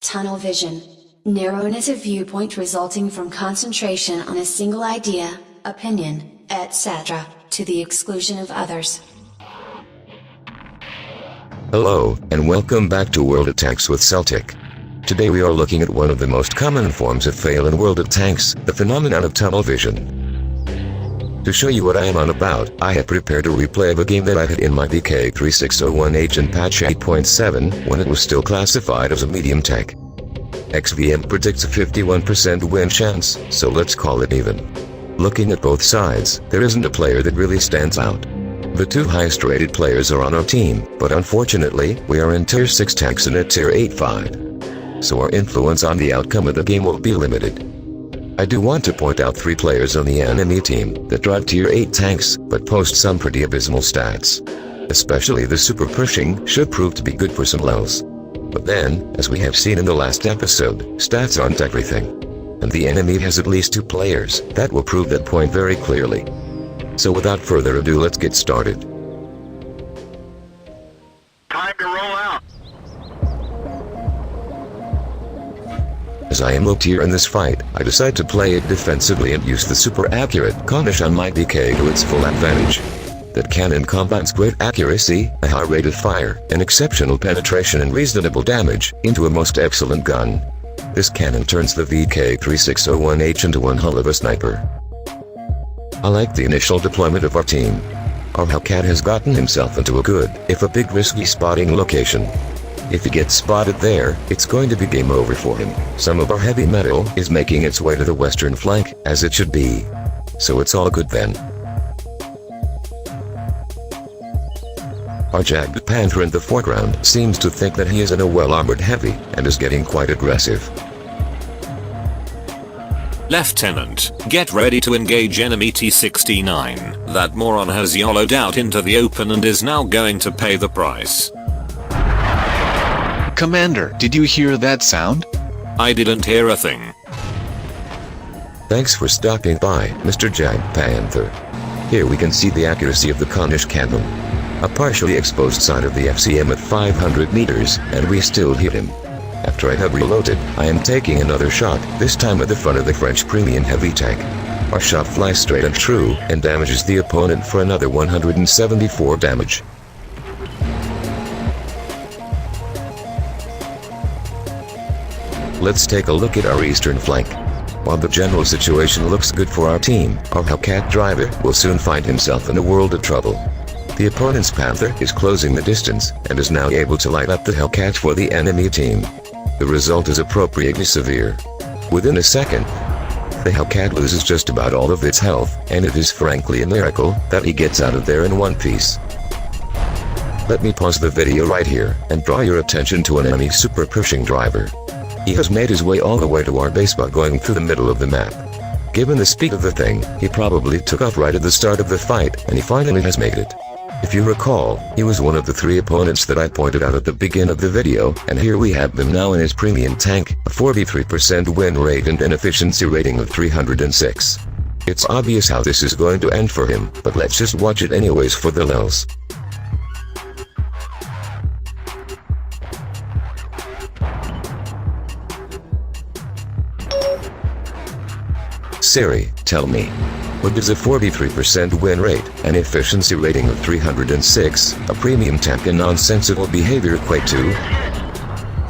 Tunnel vision. Narrowness of viewpoint resulting from concentration on a single idea, opinion, etc., to the exclusion of others. Hello, and welcome back to World of Tanks with Celtic. Today we are looking at one of the most common forms of fail in World of Tanks, the phenomenon of tunnel vision. To show you what I am on about, I have prepared a replay of a game that I had in my VK3601H in patch 8.7, when it was still classified as a medium tank. XVM predicts a 51% win chance, so let's call it even. Looking at both sides, there isn't a player that really stands out. The two highest rated players are on our team, but unfortunately, we are in Tier 6 tanks and a Tier 8 fight. So our influence on the outcome of the game will be limited. I do want to point out 3 players on the enemy team that drive Tier 8 tanks, but post some pretty abysmal stats. Especially the super pushing should prove to be good for some lulls. But then, as we have seen in the last episode, stats aren't everything. And the enemy has at least 2 players that will prove that point very clearly. So without further ado, let's get started. Time to roll out. As I am low tier in this fight, I decide to play it defensively and use the super accurate Cornish on my DK to its full advantage. That cannon combines great accuracy, a high rate of fire, and exceptional penetration and reasonable damage, into a most excellent gun. This cannon turns the VK3601H into one hell of a sniper. I like the initial deployment of our team. Our Hellcat has gotten himself into a good, if a big risky spotting location. If he gets spotted there, it's going to be game over for him. Some of our heavy metal is making its way to the western flank, as it should be. So it's all good then. Our jagged panther in the foreground seems to think that he is in a well-armored heavy, and is getting quite aggressive. Lieutenant, get ready to engage enemy T-69. That moron has YOLO'd out into the open and is now going to pay the price. Commander, did you hear that sound? I didn't hear a thing. Thanks for stopping by, Mr. Jagged Panther. Here we can see the accuracy of the Cornish cannon. A partially exposed side of the FCM at 500 meters, and we still hit him. After I have reloaded, I am taking another shot, this time at the front of the French premium heavy tank. Our shot flies straight and true, and damages the opponent for another 174 damage. Let's take a look at our eastern flank. While the general situation looks good for our team, our Hellcat driver will soon find himself in a world of trouble. The opponent's Panther is closing the distance, and is now able to light up the Hellcat for the enemy team. The result is appropriately severe. Within a second, the Hellcat loses just about all of its health, and it is frankly a miracle that he gets out of there in one piece. Let me pause the video right here, and draw your attention to an enemy super pushing driver. He has made his way all the way to our base by going through the middle of the map. Given the speed of the thing, he probably took off right at the start of the fight, and he finally has made it. If you recall, he was one of the 3 opponents that I pointed out at the beginning of the video, and here we have them now in his premium tank, a 43% win rate and an efficiency rating of 306. It's obvious how this is going to end for him, but let's just watch it anyways for the lulls. Siri, tell me, what does a 43% win rate, an efficiency rating of 306, a premium tank and nonsensical behavior equate to?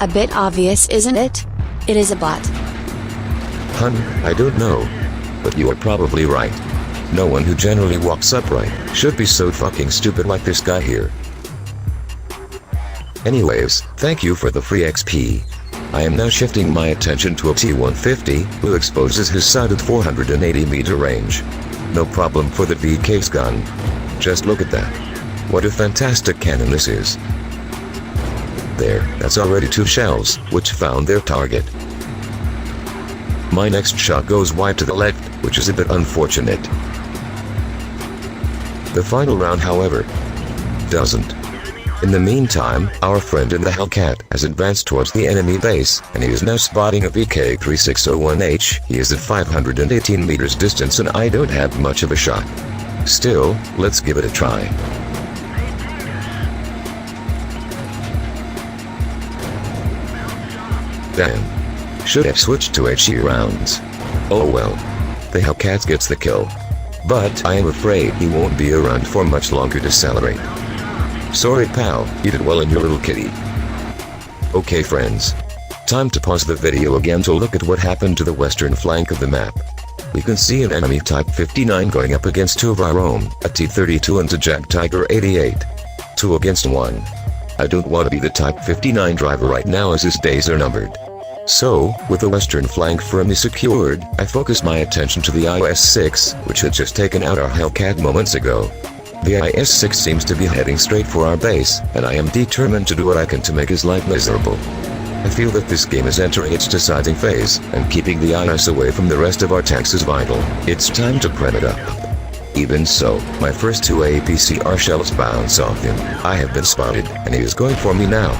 A bit obvious, isn't it? It is a bot. Hun, I don't know. But you are probably right. No one who generally walks upright should be so fucking stupid like this guy here. Anyways, thank you for the free XP. I am now shifting my attention to a T-150, who exposes his sight at 480 meter range. No problem for the VK's gun. Just look at that. What a fantastic cannon this is. There, that's already 2 shells, which found their target. My next shot goes wide to the left, which is a bit unfortunate. The final round, however, doesn't. In the meantime, our friend in the Hellcat has advanced towards the enemy base, and he is now spotting a VK3601H. He is at 518 meters distance and I don't have much of a shot. Still, let's give it a try. Damn. Should have switched to HE rounds. Oh well. The Hellcat gets the kill. But I am afraid he won't be around for much longer to celebrate. Sorry pal, you did well in your little kitty. Okay friends. Time to pause the video again to look at what happened to the western flank of the map. We can see an enemy Type 59 going up against two of our own, a T-32 and a Jag Tiger 88. 2 against 1. I don't want to be the Type 59 driver right now as his days are numbered. So, with the western flank firmly secured, I focused my attention to the IS-6, which had just taken out our Hellcat moments ago. The IS-6 seems to be heading straight for our base, and I am determined to do what I can to make his life miserable. I feel that this game is entering its deciding phase, and keeping the IS away from the rest of our tanks is vital. It's time to prep it up. Even so, my first 2 APCR shells bounce off him. I have been spotted, and he is going for me now.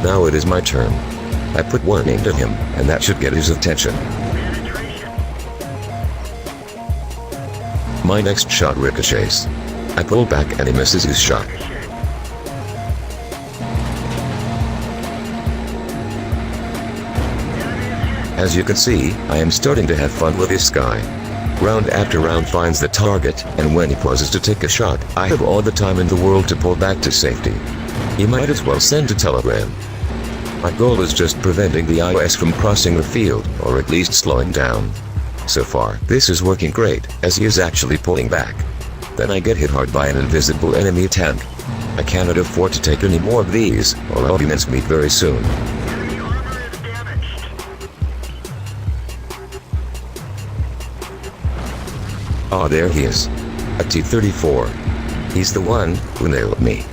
Now it is my turn. I put one aimed at him, and that should get his attention. My next shot ricochets. I pull back and he misses his shot. As you can see, I am starting to have fun with this guy. Round after round finds the target, and when he pauses to take a shot, I have all the time in the world to pull back to safety. He might as well send a telegram. My goal is just preventing the IS from crossing the field, or at least slowing down. So far, this is working great, as he is actually pulling back. Then I get hit hard by an invisible enemy tank. I cannot afford to take any more of these, or I'll be mincemeat very soon. Ah, there he is. A T-34. He's the one who nailed me.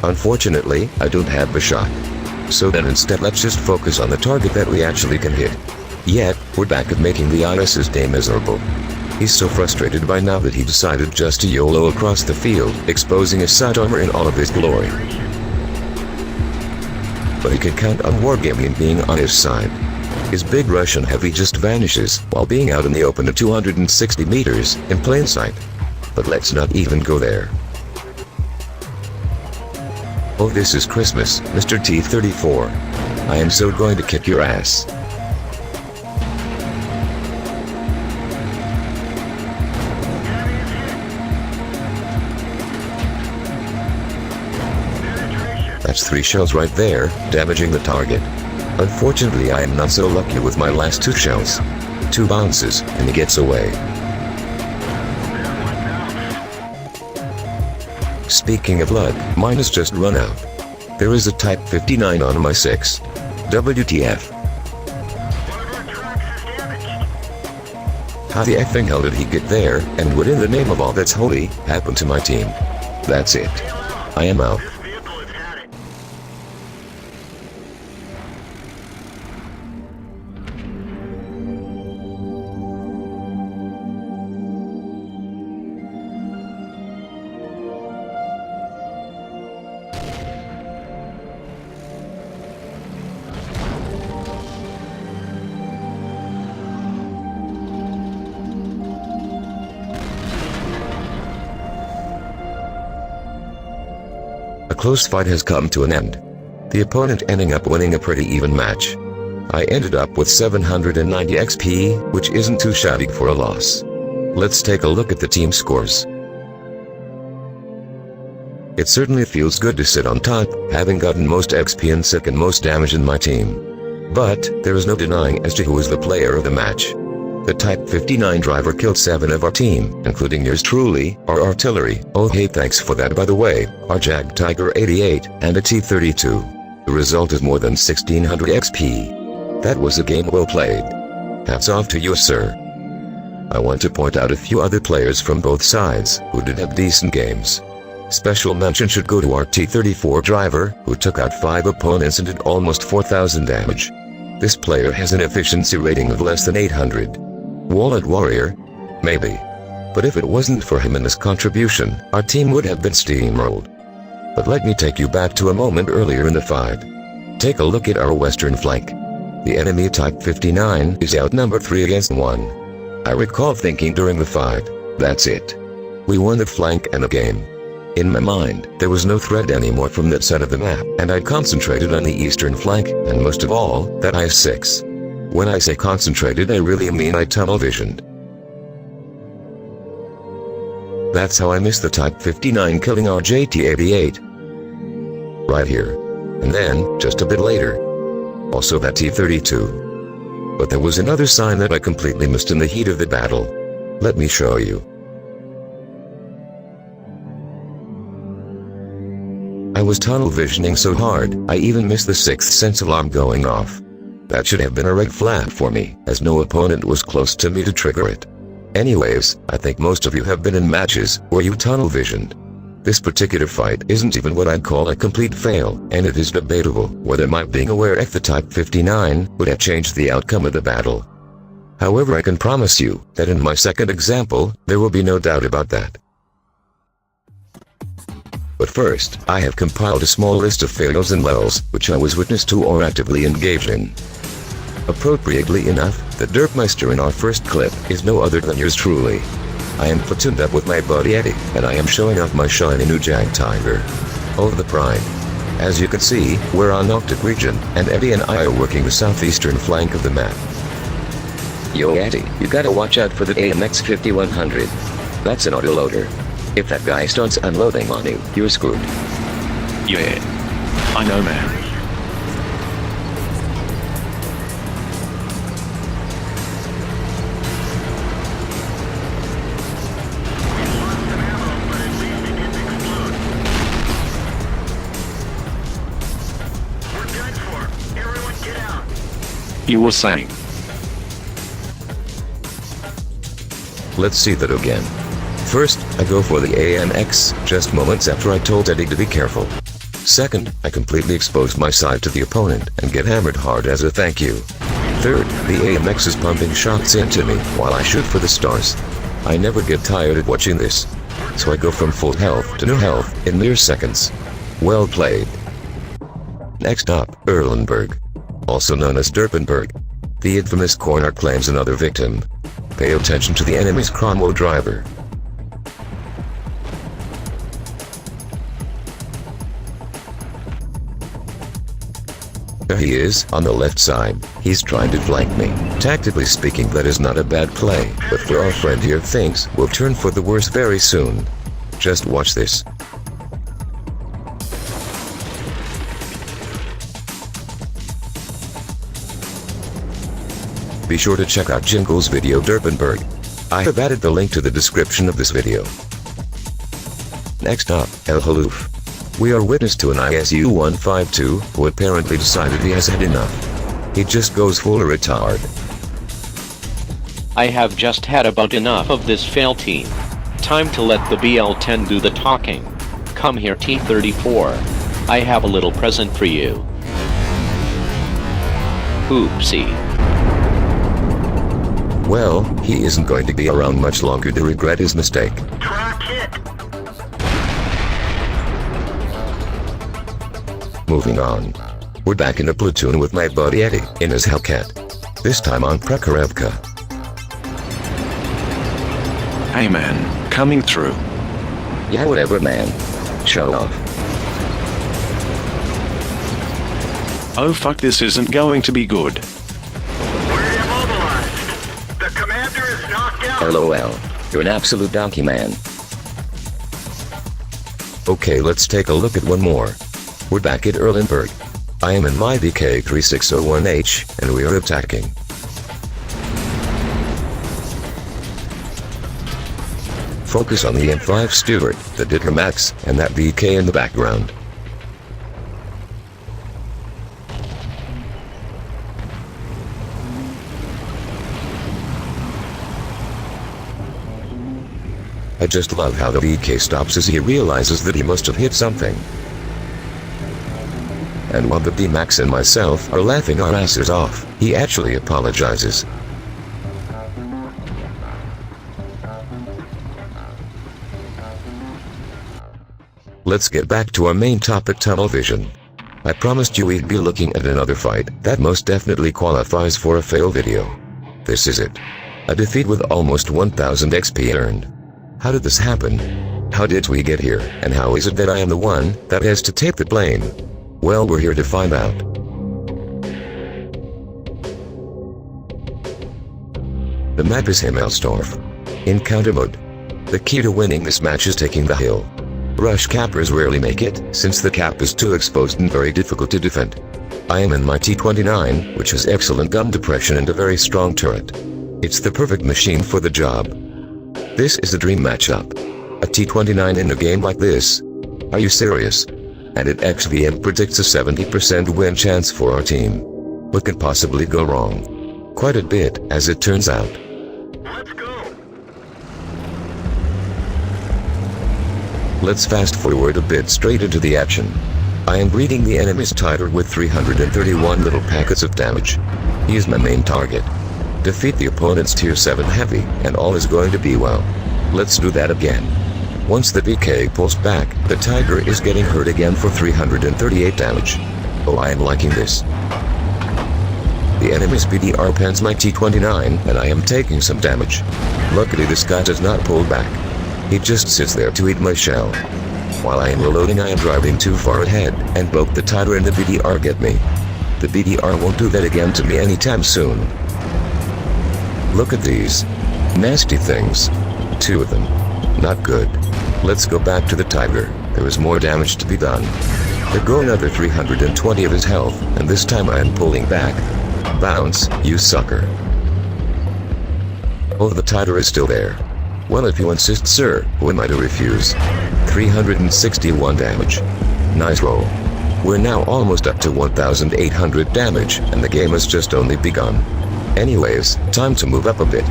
Unfortunately, I don't have a shot. So then instead let's just focus on the target that we actually can hit. Yet, we're back at making the IS's day miserable. He's so frustrated by now that he decided just to YOLO across the field, exposing his side armor in all of his glory. But he can count on Wargaming being on his side. His big Russian heavy just vanishes, while being out in the open at 260 meters, in plain sight. But let's not even go there. Oh, this is Christmas, Mr. T-34. I am so going to kick your ass. That's 3 shells right there, damaging the target. Unfortunately, I am not so lucky with my last 2 shells. 2 bounces, and he gets away. Speaking of luck, mine has just run out. There is a Type 59 on my 6. WTF. How the effing hell did he get there, and what in the name of all that's holy, happened to my team? That's it. I am out. A close fight has come to an end. The opponent ending up winning a pretty even match. I ended up with 790 XP, which isn't too shabby for a loss. Let's take a look at the team scores. It certainly feels good to sit on top, having gotten most XP and second most damage in my team. But, there is no denying as to who is the player of the match. The Type 59 driver killed 7 of our team, including yours truly, our artillery. Oh hey, thanks for that by the way, our Jag Tiger 88, and a T-32. The result is more than 1600 XP. That was a game well played. Hats off to you, sir. I want to point out a few other players from both sides, who did have decent games. Special mention should go to our T-34 driver, who took out 5 opponents and did almost 4000 damage. This player has an efficiency rating of less than 800. Wallet Warrior? Maybe. But if it wasn't for him and his contribution, our team would have been steamrolled. But let me take you back to a moment earlier in the fight. Take a look at our western flank. The enemy Type 59 is outnumbered 3 against 1. I recall thinking during the fight, that's it. We won the flank and the game. In my mind, there was no threat anymore from that side of the map, and I concentrated on the eastern flank, and most of all, that IS-6. When I say concentrated, I really mean I tunnel visioned. That's how I missed the Type 59 killing RJT-88. Right here. And then, just a bit later, also that T-32. But there was another sign that I completely missed in the heat of the battle. Let me show you. I was tunnel visioning so hard, I even missed the sixth sense alarm going off. That should have been a red flag for me, as no opponent was close to me to trigger it. Anyways, I think most of you have been in matches where you tunnel visioned. This particular fight isn't even what I'd call a complete fail, and it is debatable whether my being aware of the Type 59 would have changed the outcome of the battle. However, I can promise you that in my second example, there will be no doubt about that. But first, I have compiled a small list of fails and lulls, which I was witness to or actively engaged in. Appropriately enough, the Derpmeister in our first clip is no other than yours truly. I am platooned up with my buddy Eddie, and I am showing off my shiny new Jag Tiger. Oh, the pride. As you can see, we're on Arctic region, and Eddie and I are working the southeastern flank of the map. Yo Eddie, you gotta watch out for the AMX 5100. That's an autoloader. If that guy starts unloading on you, you're screwed. Yeah. I know, man. You were saying. Let's see that again. First, I go for the AMX, just moments after I told Eddie to be careful. Second, I completely expose my side to the opponent and get hammered hard as a thank you. Third, the AMX is pumping shots into me while I shoot for the stars. I never get tired of watching this. So I go from full health to no health in mere seconds. Well played. Next up, Erlenberg. Also known as Derpenberg. The infamous corner claims another victim. Pay attention to the enemy's Cromwell driver. There he is, on the left side. He's trying to flank me. Tactically speaking, that is not a bad play, but for our friend here, things will turn for the worse very soon. Just watch this. Be sure to check out Jingle's video Derpenberg. I have added the link to the description of this video. Next up, El Haloof. We are witness to an ISU-152 who apparently decided he has had enough. He just goes full retard. I have just had about enough of this fail team. Time to let the BL-10 do the talking. Come here T-34. I have a little present for you. Oopsie. Well, he isn't going to be around much longer to regret his mistake. Track hit. Moving on. We're back in a platoon with my buddy Eddie, in his Hellcat. This time on Prokharevka. Hey man, coming through. Yeah, whatever, man. Show off. Oh fuck, this isn't going to be good. We're immobilized. The commander is knocked out. LOL. You're an absolute donkey, man. Okay, let's take a look at one more. We're back at Erlenberg. I am in my VK3601H, and we are attacking. Focus on the M5 Stewart, the Dicker Max, and that VK in the background. I just love how the VK stops as he realizes that he must have hit something. And while the D-Max and myself are laughing our asses off, he actually apologizes. Let's get back to our main topic, tunnel vision. I promised you we'd be looking at another fight that most definitely qualifies for a fail video. This is it. A defeat with almost 1000 XP earned. How did this happen? How did we get here, and how is it that I am the one that has to take the blame? Well, we're here to find out. The map is Himmelsdorf. Encounter mode. The key to winning this match is taking the hill. Rush cappers rarely make it, since the cap is too exposed and very difficult to defend. I am in my T-29, which has excellent gun depression and a very strong turret. It's the perfect machine for the job. This is the dream matchup. A T-29 in a game like this? Are you serious? And at XVM predicts a 70% win chance for our team. What could possibly go wrong? Quite a bit, as it turns out. Let's go. Let's fast forward a bit straight into the action. I am greeting the enemy's tiger with 331 little packets of damage. He is my main target. Defeat the opponent's tier 7 heavy, and all is going to be well. Let's do that again. Once the BK pulls back, the tiger is getting hurt again for 338 damage. Oh, I am liking this. The enemy's BDR pens my T-29, and I am taking some damage. Luckily this guy does not pull back. He just sits there to eat my shell. While I am reloading, I am driving too far ahead, and both the tiger and the BDR get me. The BDR won't do that again to me anytime soon. Look at these. Nasty things. 2 of them. Not good. Let's go back to the tiger. There is more damage to be done. There go another 320 of his health, and this time I am pulling back. Bounce, you sucker. Oh, the tiger is still there. Well, if you insist, sir, who am I to refuse? 361 damage. Nice roll. We're now almost up to 1,800 damage, and the game has just only begun. Anyways, time to move up a bit.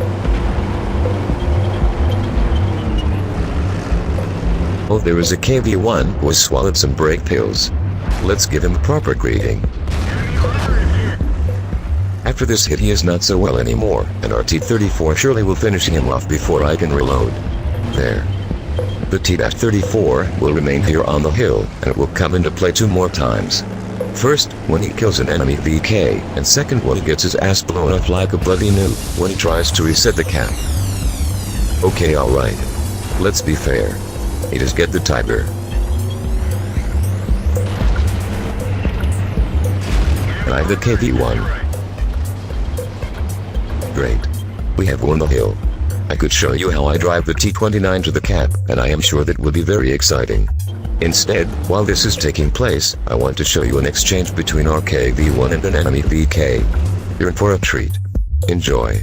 Oh, there is a KV-1 who has swallowed some brake pills. Let's give him a proper greeting. After this hit, he is not so well anymore, and our T-34 surely will finish him off before I can reload. There. The T-34 will remain here on the hill, and it will come into play 2 more times. First, when he kills an enemy VK, and second when he gets his ass blown off like a bloody noob when he tries to reset the cap. Okay, alright. Let's be fair. He does get the tiger. And I have the KV-1. Great. We have won the hill. I could show you how I drive the T-29 to the cap, and I am sure that would be very exciting. Instead, while this is taking place, I want to show you an exchange between our KV-1 and an enemy VK. You're in for a treat. Enjoy.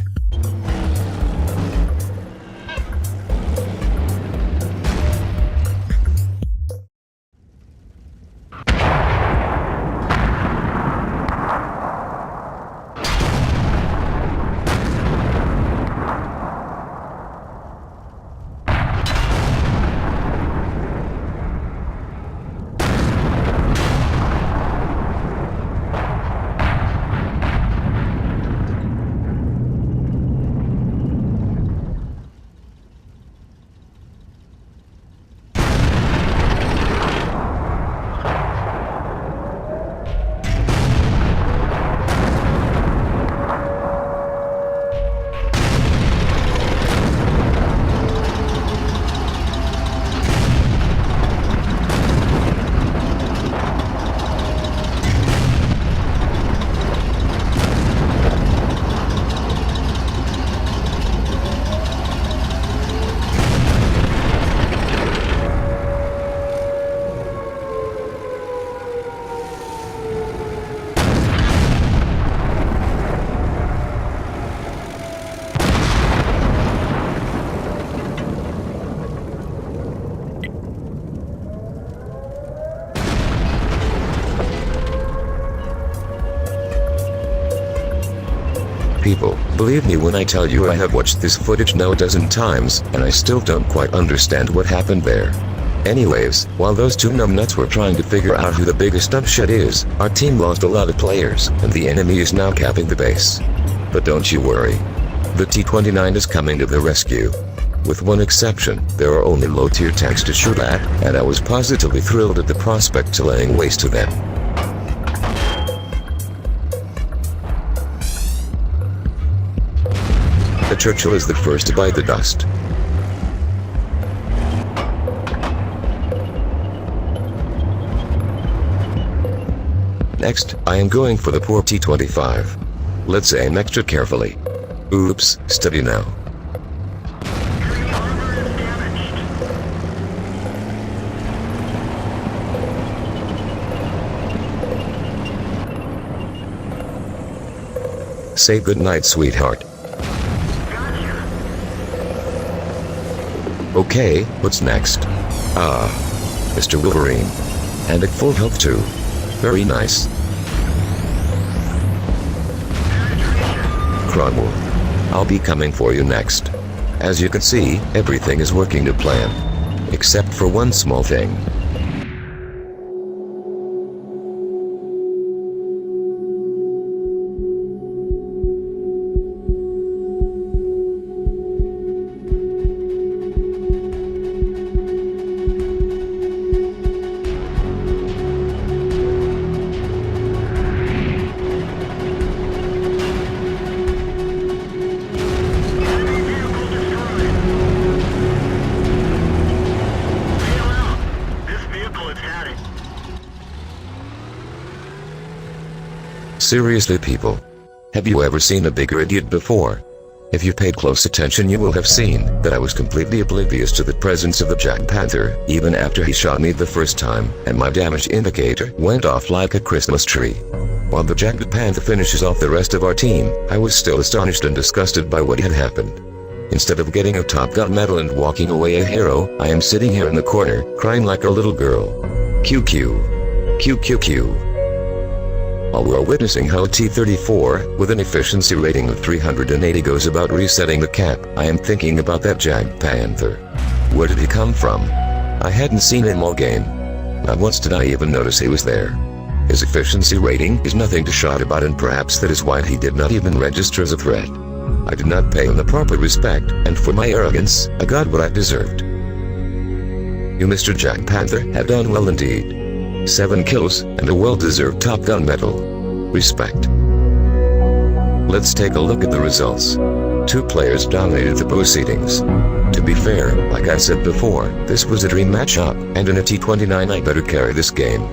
People, believe me when I tell you I have watched this footage now a dozen times, and I still don't quite understand what happened there. Anyways, while those 2 numbnuts were trying to figure out who the biggest dumpshit is, our team lost a lot of players, and the enemy is now capping the base. But don't you worry. The T-29 is coming to the rescue. With one exception, there are only low-tier tanks to shoot at, and I was positively thrilled at the prospect to laying waste to them. The Churchill is the first to bite the dust. Next, I am going for the poor T-25. Let's aim extra carefully. Oops, steady now. Say goodnight, sweetheart. Okay, what's next? Ah, Mr. Wolverine. And at full health too. Very nice. Cromwell. I'll be coming for you next. As you can see, everything is working to plan. Except for one small thing. Seriously, people. Have you ever seen a bigger idiot before? If you paid close attention, you will have seen that I was completely oblivious to the presence of the Jack Panther, even after he shot me the first time, and my damage indicator went off like a Christmas tree. While the Jack Panther finishes off the rest of our team, I was still astonished and disgusted by what had happened. Instead of getting a Top Gun medal and walking away a hero, I am sitting here in the corner, crying like a little girl. QQ. QQQ. While we're witnessing how T-34, with an efficiency rating of 380 goes about resetting the cap, I am thinking about that Jag Panther. Where did he come from? I hadn't seen him all game. Not once did I even notice he was there. His efficiency rating is nothing to shout about, and perhaps that is why he did not even register as a threat. I did not pay him the proper respect, and for my arrogance, I got what I deserved. You, Mr. Jag Panther, have done well indeed. 7 kills, and a well-deserved Top Gun medal. Respect. Let's take a look at the results. 2 players dominated the proceedings. To be fair, like I said before, this was a dream matchup, and in a T-29 I better carry this game.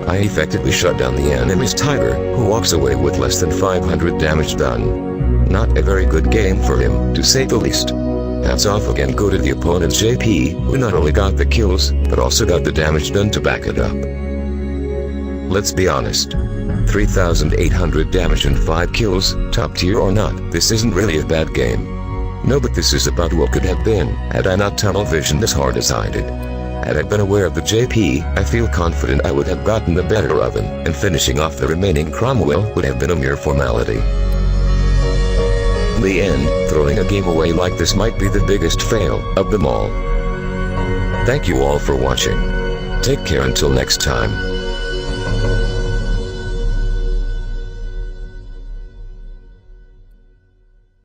I effectively shut down the enemy's Tiger, who walks away with less than 500 damage done. Not a very good game for him, to say the least. Hats off again go to the opponent's JP, who not only got the kills, but also got the damage done to back it up. Let's be honest. 3,800 damage and 5 kills, top tier or not, this isn't really a bad game. No, but this is about what could have been, had I not tunnel visioned as hard as I did. Had I been aware of the JP, I feel confident I would have gotten the better of him, and finishing off the remaining Cromwell would have been a mere formality. In the end, throwing a game away like this might be the biggest fail of them all. Thank you all for watching. Take care until next time.